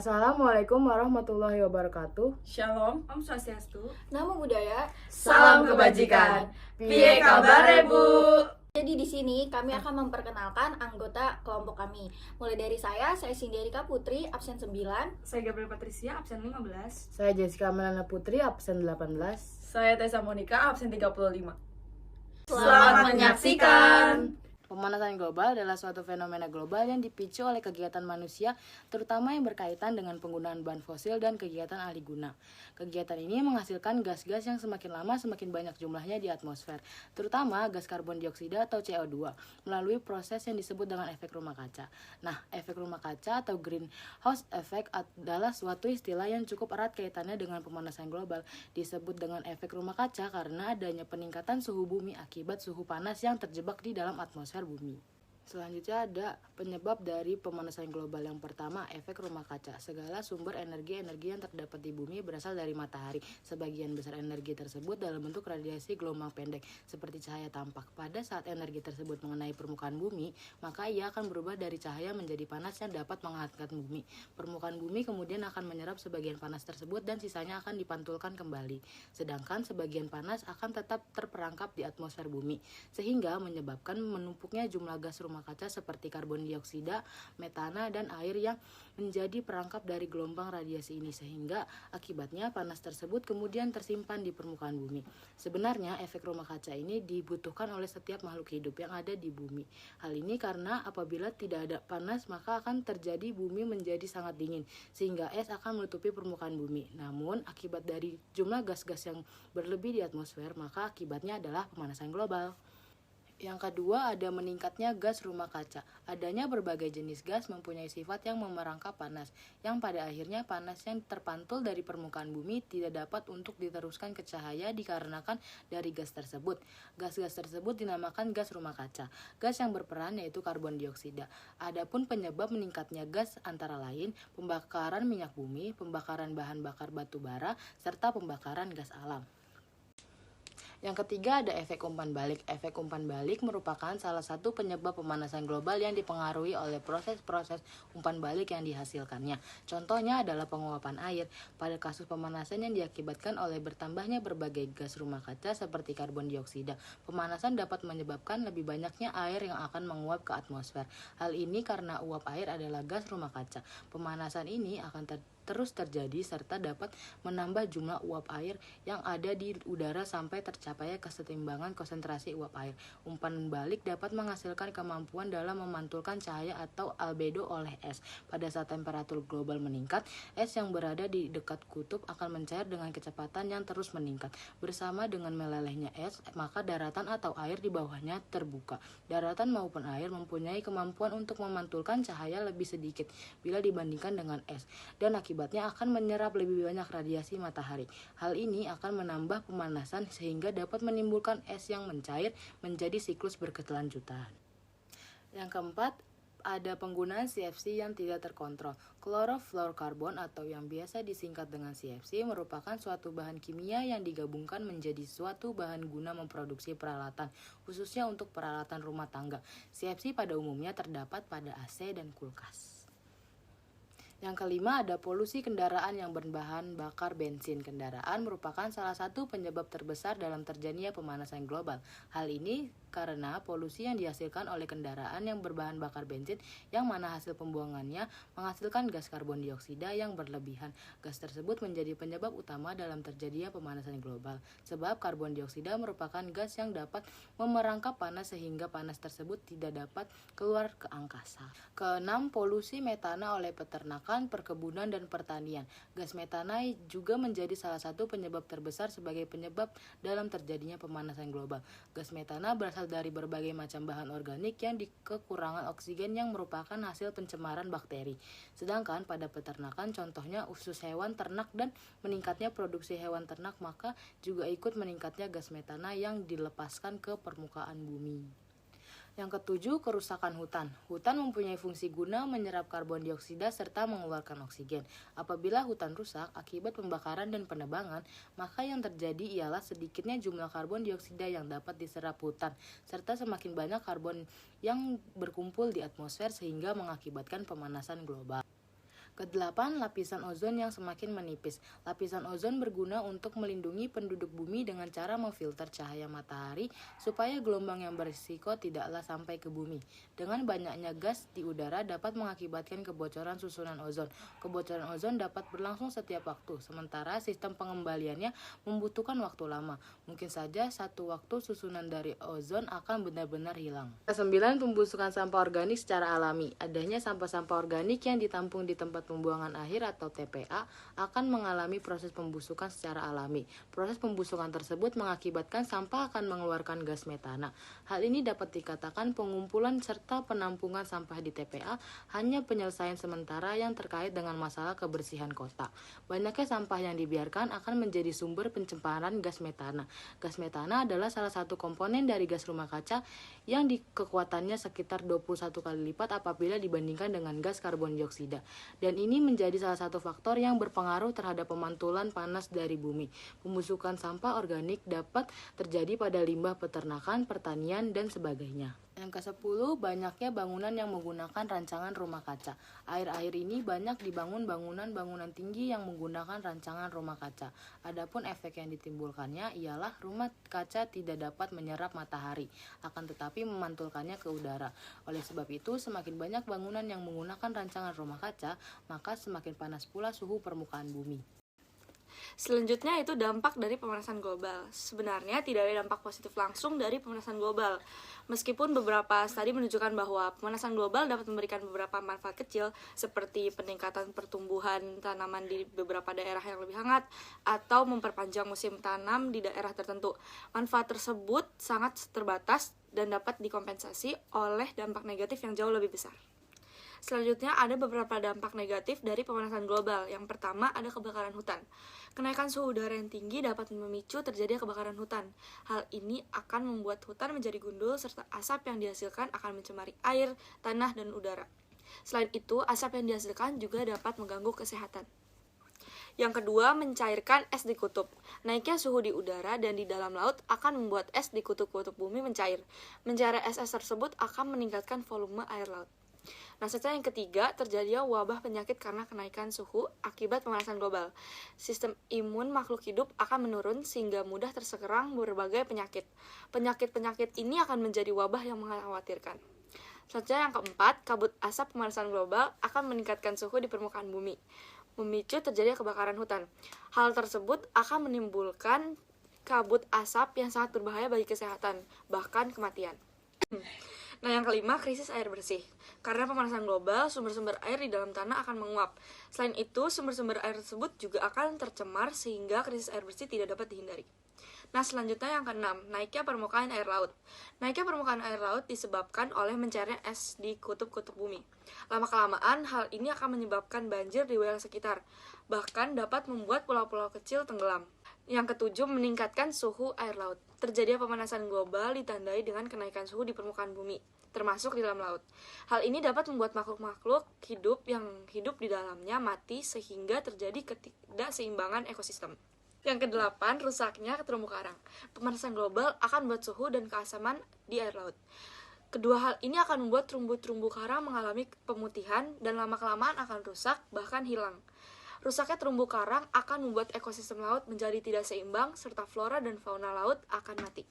Assalamualaikum warahmatullahi wabarakatuh. Shalom, Om Swastiastu. Namo Buddhaya. Salam kebajikan. Piye kabar Bu? Jadi di sini kami akan memperkenalkan anggota kelompok kami. Mulai dari saya Cindy Erika Putri, absen 9. Saya Gabriel Patricia, absen 15. Saya Jessica Melana Putri, absen 18. Saya Tessa Monica, absen 35. Selamat menyaksikan. Pemanasan global adalah suatu fenomena global yang dipicu oleh kegiatan manusia, terutama yang berkaitan dengan penggunaan bahan fosil dan kegiatan alih guna. Kegiatan ini menghasilkan gas-gas yang semakin lama semakin banyak jumlahnya di atmosfer, terutama gas karbon dioksida atau CO2, melalui proses yang disebut dengan efek rumah kaca. Nah, efek rumah kaca atau greenhouse effect adalah suatu istilah yang cukup erat kaitannya dengan pemanasan global. Disebut dengan efek rumah kaca karena adanya peningkatan suhu bumi akibat suhu panas yang terjebak di dalam atmosfer bumi. Selanjutnya ada penyebab dari pemanasan global. Yang pertama, efek rumah kaca. Segala sumber energi-energi yang terdapat di bumi berasal dari matahari. Sebagian besar energi tersebut dalam bentuk radiasi gelombang pendek, seperti cahaya tampak. Pada saat energi tersebut mengenai permukaan bumi, maka ia akan berubah dari cahaya menjadi panas yang dapat menghangatkan bumi. Permukaan bumi kemudian akan menyerap sebagian panas tersebut dan sisanya akan dipantulkan kembali. Sedangkan sebagian panas akan tetap terperangkap di atmosfer bumi, sehingga menyebabkan menumpuknya jumlah gas rumah kaca seperti karbon dioksida, metana, dan air yang menjadi perangkap dari gelombang radiasi ini, sehingga akibatnya panas tersebut kemudian tersimpan di permukaan bumi. Sebenarnya efek rumah kaca ini dibutuhkan oleh setiap makhluk hidup yang ada di bumi. Hal ini karena apabila tidak ada panas maka akan terjadi bumi menjadi sangat dingin, sehingga es akan menutupi permukaan bumi. Namun akibat dari jumlah gas-gas yang berlebih di atmosfer, maka akibatnya adalah pemanasan global. Yang kedua, ada meningkatnya gas rumah kaca. Adanya berbagai jenis gas mempunyai sifat yang memerangkap panas, yang pada akhirnya panas yang terpantul dari permukaan bumi tidak dapat untuk diteruskan ke cahaya dikarenakan dari gas tersebut. Gas-gas tersebut dinamakan gas rumah kaca. Gas yang berperan yaitu karbon dioksida. Adapun penyebab meningkatnya gas antara lain pembakaran minyak bumi, pembakaran bahan bakar batu bara, serta pembakaran gas alam. Yang ketiga ada efek umpan balik. Efek umpan balik merupakan salah satu penyebab pemanasan global yang dipengaruhi oleh proses-proses umpan balik yang dihasilkannya. Contohnya adalah penguapan air. Pada kasus pemanasan yang diakibatkan oleh bertambahnya berbagai gas rumah kaca seperti karbon dioksida, pemanasan dapat menyebabkan lebih banyaknya air yang akan menguap ke atmosfer. Hal ini karena uap air adalah gas rumah kaca. Pemanasan ini akan terus terjadi serta dapat menambah jumlah uap air yang ada di udara sampai tercapai kesetimbangan konsentrasi uap air. Umpan balik dapat menghasilkan kemampuan dalam memantulkan cahaya atau albedo oleh es. Pada saat temperatur global meningkat, es yang berada di dekat kutub akan mencair dengan kecepatan yang terus meningkat. Bersama dengan melelehnya es, maka daratan atau air di bawahnya terbuka. Daratan maupun air mempunyai kemampuan untuk memantulkan cahaya lebih sedikit bila dibandingkan dengan es, dan akibatnya akan menyerap lebih banyak radiasi matahari. Hal ini akan menambah pemanasan sehingga dapat menimbulkan es yang mencair menjadi siklus berkelanjutan. Yang keempat, ada penggunaan CFC yang tidak terkontrol. Chlorofluorokarbon atau yang biasa disingkat dengan CFC merupakan suatu bahan kimia yang digabungkan menjadi suatu bahan guna memproduksi peralatan, khususnya untuk peralatan rumah tangga. CFC pada umumnya terdapat pada AC dan kulkas. Yang kelima ada polusi kendaraan yang berbahan bakar bensin. Kendaraan merupakan salah satu penyebab terbesar dalam terjadinya pemanasan global. Hal ini karena polusi yang dihasilkan oleh kendaraan yang berbahan bakar bensin yang mana hasil pembuangannya menghasilkan gas karbon dioksida yang berlebihan. Gas tersebut menjadi penyebab utama dalam terjadinya pemanasan global. Sebab karbon dioksida merupakan gas yang dapat memerangkap panas sehingga panas tersebut tidak dapat keluar ke angkasa. Keenam, polusi metana oleh peternakan, perkebunan, dan pertanian. Gas metana juga menjadi salah satu penyebab terbesar sebagai penyebab dalam terjadinya pemanasan global. Gas metana berasal dari berbagai macam bahan organik yang kekurangan oksigen yang merupakan hasil pencemaran bakteri. Sedangkan pada peternakan, contohnya usus hewan ternak dan meningkatnya produksi hewan ternak, maka juga ikut meningkatnya gas metana yang dilepaskan ke permukaan bumi. Yang ketujuh, kerusakan hutan. Hutan mempunyai fungsi guna menyerap karbon dioksida serta mengeluarkan oksigen. Apabila hutan rusak akibat pembakaran dan penebangan, maka yang terjadi ialah sedikitnya jumlah karbon dioksida yang dapat diserap hutan, serta semakin banyak karbon yang berkumpul di atmosfer sehingga mengakibatkan pemanasan global. Kedelapan, lapisan ozon yang semakin menipis. Lapisan ozon berguna untuk melindungi penduduk bumi dengan cara memfilter cahaya matahari supaya gelombang yang berisiko tidaklah sampai ke bumi. Dengan banyaknya gas di udara dapat mengakibatkan kebocoran susunan ozon. Kebocoran ozon dapat berlangsung setiap waktu, sementara sistem pengembaliannya membutuhkan waktu lama. Mungkin saja satu waktu susunan dari ozon akan benar-benar hilang. Kesembilan, pembusukan sampah organik secara alami. Adanya sampah-sampah organik yang ditampung di tempat pembuangan akhir atau TPA akan mengalami proses pembusukan secara alami. Proses pembusukan tersebut mengakibatkan sampah akan mengeluarkan gas metana. Hal ini dapat dikatakan pengumpulan serta penampungan sampah di TPA hanya penyelesaian sementara yang terkait dengan masalah kebersihan kota. Banyaknya sampah yang dibiarkan akan menjadi sumber pencemaran gas metana. Gas metana adalah salah satu komponen dari gas rumah kaca yang kekuatannya sekitar 21 kali lipat apabila dibandingkan dengan gas karbon dioksida. Dan ini menjadi salah satu faktor yang berpengaruh terhadap pemantulan panas dari bumi. Pembusukan sampah organik dapat terjadi pada limbah peternakan, pertanian, dan sebagainya. Yang ke-10, banyaknya bangunan yang menggunakan rancangan rumah kaca. Akhir-akhir ini banyak dibangun bangunan-bangunan tinggi yang menggunakan rancangan rumah kaca. Adapun efek yang ditimbulkannya ialah rumah kaca tidak dapat menyerap matahari, akan tetapi memantulkannya ke udara. Oleh sebab itu, semakin banyak bangunan yang menggunakan rancangan rumah kaca, maka semakin panas pula suhu permukaan bumi. Selanjutnya itu dampak dari pemanasan global. Sebenarnya tidak ada dampak positif langsung dari pemanasan global. Meskipun beberapa studi menunjukkan bahwa pemanasan global dapat memberikan beberapa manfaat kecil seperti peningkatan pertumbuhan tanaman di beberapa daerah yang lebih hangat atau memperpanjang musim tanam di daerah tertentu. Manfaat tersebut sangat terbatas dan dapat dikompensasi oleh dampak negatif yang jauh lebih besar. Selanjutnya ada beberapa dampak negatif dari pemanasan global. Yang pertama ada kebakaran hutan. Kenaikan suhu udara yang tinggi dapat memicu terjadinya kebakaran hutan. Hal ini akan membuat hutan menjadi gundul serta asap yang dihasilkan akan mencemari air, tanah, dan udara. Selain itu, asap yang dihasilkan juga dapat mengganggu kesehatan. Yang kedua, mencairkan es di kutub. Naiknya suhu di udara dan di dalam laut akan membuat es di kutub-kutub bumi mencair. Mencairnya es-es tersebut akan meningkatkan volume air laut. Nah, serta yang ketiga, terjadinya wabah penyakit karena kenaikan suhu akibat pemanasan global. Sistem imun makhluk hidup akan menurun sehingga mudah terserang berbagai penyakit. Penyakit-penyakit ini akan menjadi wabah yang mengkhawatirkan. Selanjutnya yang keempat, kabut asap pemanasan global akan meningkatkan suhu di permukaan bumi, memicu terjadinya kebakaran hutan. Hal tersebut akan menimbulkan kabut asap yang sangat berbahaya bagi kesehatan, bahkan kematian. Nah, yang kelima, krisis air bersih. Karena pemanasan global, sumber-sumber air di dalam tanah akan menguap. Selain itu, sumber-sumber air tersebut juga akan tercemar sehingga krisis air bersih tidak dapat dihindari. Nah, selanjutnya yang keenam, naiknya permukaan air laut. Naiknya permukaan air laut disebabkan oleh mencairnya es di kutub-kutub bumi. Lama-kelamaan, hal ini akan menyebabkan banjir di wilayah sekitar. Bahkan dapat membuat pulau-pulau kecil tenggelam. Yang ketujuh, meningkatkan suhu air laut. Terjadinya pemanasan global ditandai dengan kenaikan suhu di permukaan bumi, termasuk di dalam laut. Hal ini dapat membuat makhluk-makhluk hidup yang hidup di dalamnya mati sehingga terjadi ketidakseimbangan ekosistem. Yang kedelapan, rusaknya terumbu karang. Pemanasan global akan membuat suhu dan keasaman di air laut. Kedua hal ini akan membuat terumbu-terumbu karang mengalami pemutihan dan lama-kelamaan akan rusak, bahkan hilang. Rusaknya terumbu karang akan membuat ekosistem laut menjadi tidak seimbang, serta flora dan fauna laut akan mati.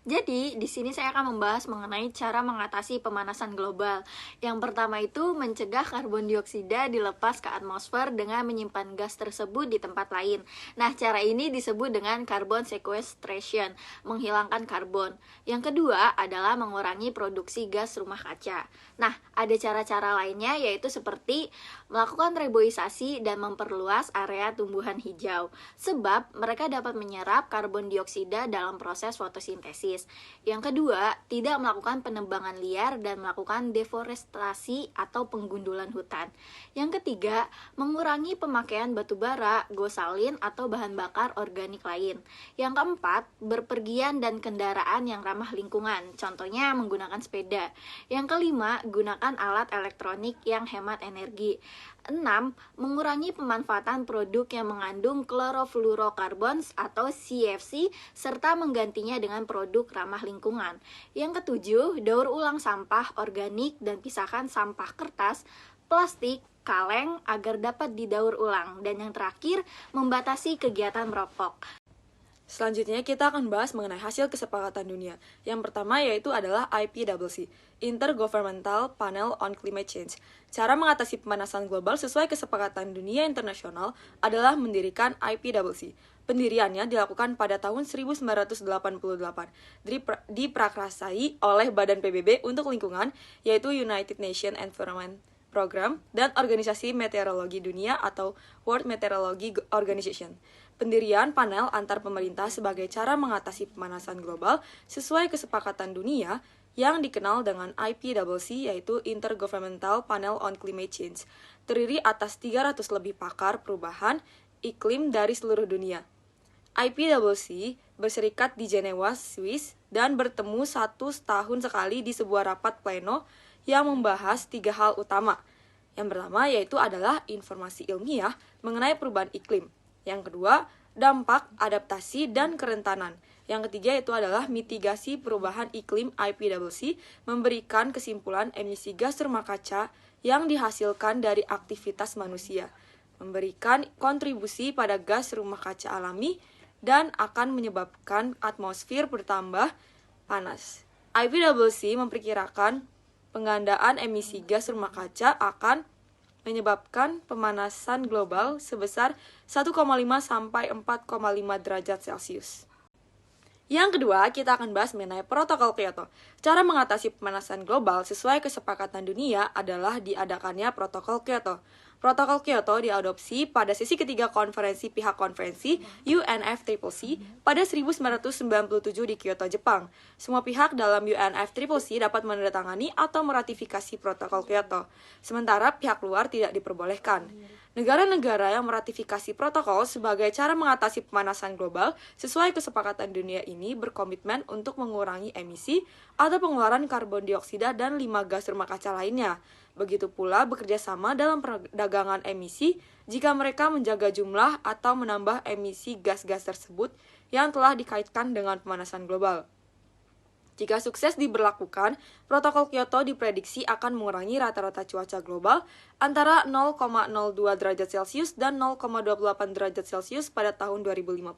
Jadi, di sini saya akan membahas mengenai cara mengatasi pemanasan global. Yang pertama itu mencegah karbon dioksida dilepas ke atmosfer dengan menyimpan gas tersebut di tempat lain. Nah, cara ini disebut dengan carbon sequestration, menghilangkan karbon. Yang kedua adalah mengurangi produksi gas rumah kaca. Nah, ada cara-cara lainnya yaitu seperti melakukan reboisasi dan memperluas area tumbuhan hijau. Sebab mereka dapat menyerap karbon dioksida dalam proses fotosintesis. Yang kedua, tidak melakukan penebangan liar dan melakukan deforestasi atau penggundulan hutan. Yang ketiga, mengurangi pemakaian batu bara, gosalin, atau bahan bakar organik lain. Yang keempat, berpergian dan kendaraan yang ramah lingkungan, contohnya menggunakan sepeda. Yang kelima, gunakan alat elektronik yang hemat energi. 6. Mengurangi pemanfaatan produk yang mengandung chlorofluorocarbons atau CFC serta menggantinya dengan produk ramah lingkungan. Yang ketujuh, daur ulang sampah organik dan pisahkan sampah kertas, plastik, kaleng agar dapat didaur ulang. Dan yang terakhir, membatasi kegiatan merokok. Selanjutnya kita akan bahas mengenai hasil kesepakatan dunia. Yang pertama yaitu adalah IPCC, Intergovernmental Panel on Climate Change. Cara mengatasi pemanasan global sesuai kesepakatan dunia internasional adalah mendirikan IPCC. Pendiriannya dilakukan pada tahun 1988, diprakarsai oleh Badan PBB untuk lingkungan, yaitu United Nations Environment Program dan Organisasi Meteorologi Dunia atau World Meteorology Organization. Pendirian panel antar pemerintah sebagai cara mengatasi pemanasan global sesuai kesepakatan dunia yang dikenal dengan IPCC, yaitu Intergovernmental Panel on Climate Change, terdiri atas 300 lebih pakar perubahan iklim dari seluruh dunia. IPCC berserikat di Jenewa, Swiss, dan bertemu 1 tahun sekali di sebuah rapat pleno yang membahas 3 hal utama. Yang pertama yaitu adalah informasi ilmiah mengenai perubahan iklim. Yang kedua, dampak, adaptasi, dan kerentanan. Yang ketiga itu adalah mitigasi perubahan iklim. IPCC memberikan kesimpulan emisi gas rumah kaca yang dihasilkan dari aktivitas manusia, memberikan kontribusi pada gas rumah kaca alami, dan akan menyebabkan atmosfer bertambah panas. IPCC memperkirakan penggandaan emisi gas rumah kaca akan menyebabkan pemanasan global sebesar 1,5 sampai 4,5 derajat Celcius. Yang kedua, kita akan bahas mengenai Protokol Kyoto. Cara mengatasi pemanasan global sesuai kesepakatan dunia adalah diadakannya Protokol Kyoto. Protokol Kyoto diadopsi pada sesi ketiga konferensi pihak konferensi UNFCCC pada 1997 di Kyoto, Jepang. Semua pihak dalam UNFCCC dapat menandatangani atau meratifikasi Protokol Kyoto, sementara pihak luar tidak diperbolehkan. Negara-negara yang meratifikasi protokol sebagai cara mengatasi pemanasan global sesuai kesepakatan dunia ini berkomitmen untuk mengurangi emisi atau pengeluaran karbon dioksida dan 5 gas rumah kaca lainnya. Begitu pula bekerja sama dalam perdagangan emisi jika mereka menjaga jumlah atau menambah emisi gas-gas tersebut yang telah dikaitkan dengan pemanasan global. Jika sukses diberlakukan, Protokol Kyoto diprediksi akan mengurangi rata-rata cuaca global antara 0,02 derajat Celcius dan 0,28 derajat Celcius pada tahun 2050.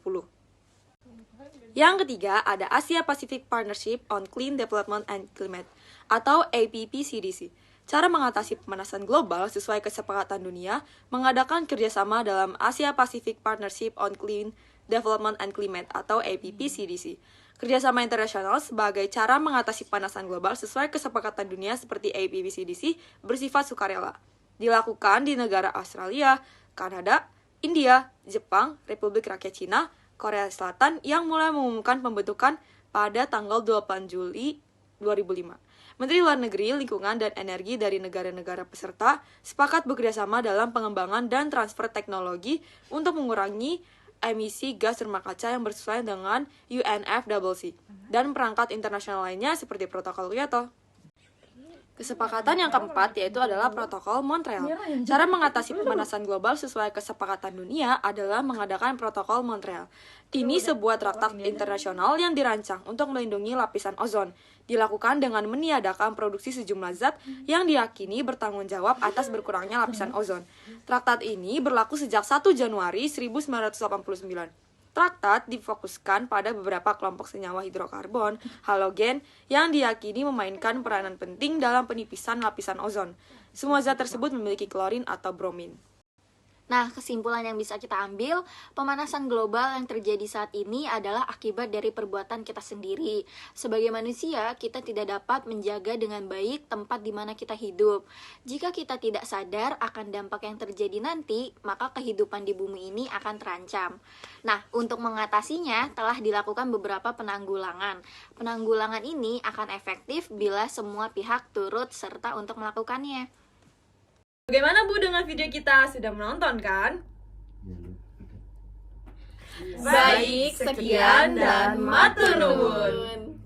Yang ketiga, ada Asia Pacific Partnership on Clean Development and Climate, atau APPCDC. Cara mengatasi pemanasan global sesuai kesepakatan dunia mengadakan kerjasama dalam Asia Pacific Partnership on Clean Development and Climate, atau APPCDC. Kerjasama internasional sebagai cara mengatasi pemanasan global sesuai kesepakatan dunia seperti APPCDC bersifat sukarela. Dilakukan di negara Australia, Kanada, India, Jepang, Republik Rakyat Cina, Korea Selatan yang mulai mengumumkan pembentukan pada tanggal 28 Juli 2005. Menteri Luar Negeri, Lingkungan, dan Energi dari negara-negara peserta sepakat bekerjasama dalam pengembangan dan transfer teknologi untuk mengurangi emisi gas rumah kaca yang bersesuaian dengan UNFCCC dan perangkat internasional lainnya seperti Protokol Kyoto. Kesepakatan yang keempat yaitu adalah Protokol Montreal. Cara mengatasi pemanasan global sesuai kesepakatan dunia adalah mengadakan Protokol Montreal. Ini sebuah traktat internasional yang dirancang untuk melindungi lapisan ozon. Dilakukan dengan meniadakan produksi sejumlah zat yang diyakini bertanggung jawab atas berkurangnya lapisan ozon. Traktat ini berlaku sejak 1 Januari 1989. Traktat difokuskan pada beberapa kelompok senyawa hidrokarbon, halogen, yang diyakini memainkan peranan penting dalam penipisan lapisan ozon. Semua zat tersebut memiliki klorin atau bromin. Nah, kesimpulan yang bisa kita ambil, pemanasan global yang terjadi saat ini adalah akibat dari perbuatan kita sendiri. Sebagai manusia, kita tidak dapat menjaga dengan baik tempat di mana kita hidup. Jika kita tidak sadar akan dampak yang terjadi nanti, maka kehidupan di bumi ini akan terancam. Nah, untuk mengatasinya telah dilakukan beberapa penanggulangan. Penanggulangan ini akan efektif bila semua pihak turut serta untuk melakukannya. Bagaimana Bu dengan video kita? Sudah menonton kan? Baik, sekian dan matur nuwun.